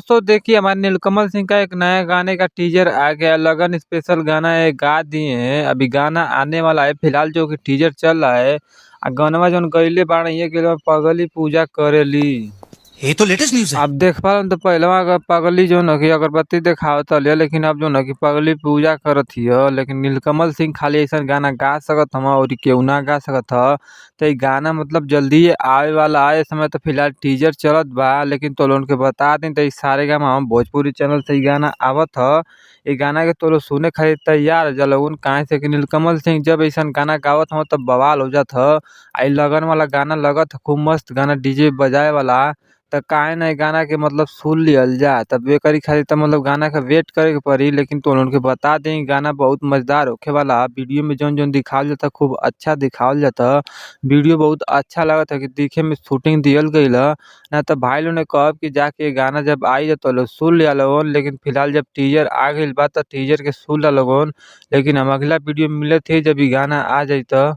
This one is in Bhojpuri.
दोस्तों देखिए हमारे नीलकमल सिंह का एक नया गाने का टीजर आ गया। लगन स्पेशल गाना है, गा दिए हैं। अभी गाना आने वाला है, फिलहाल जो कि टीजर चल रहा है। गनवा जौन गईले बाड़े ये कि पगली पूजा करेली। ये तो लेटेस्ट न्यूज है। आप देख पा तो पहलवा अगर पगली जो न कि अगरबत्ती देखावत हलिया, लेकिन अब जो न कि पगली पूजा करत हिय। लेकिन नीलकमल सिंह खाली ऐसा गाना गा सकत हम और केहू ना गा सकत ह। तो ये गाना मतलब जल्दी आवे वाला है। इस समय तो फिलहाल टीजर चलत बा, लेकिन तो लोगन के बता दी तो सारेगामा हम भोजपुरी चैनल से ये गाना आवत ह। ये गाना के तो लोग सुने खातिर तैयार जा लोगन, काहे से कि नीलकमल सिंह जब ऐसा गाना गावत ह तब बवाल हो जात ह। आई लगन वाला गाना लगत ह खूब मस्त गाना, डीजे बजाए वाला। त काहे ना इ गाना के मतलब सुन लिहल जा। तब एकरी खातिर त मतलब गाना का वेट करे के पड़ी, लेकिन तो उनके बता दें गाना बहुत मजेदार होखे वाला। वीडियो में जौन जौन दिखावल जाता खूब अच्छा दिखावल जाता। वीडियो बहुत अच्छा लागत है कि देखे में शूटिंग दिहल गईल ह। ना तो भाई लोग ने कहब कि जाके ये गाना जब आई तो लोग सुन लिया लोगन, लेकिन फिलहाल जब टीजर आ गईल बा त टीजर के सुन ला लोगन। लेकिन हम अगला वीडियो में मिलत ही जब ये गाना आ जाई त।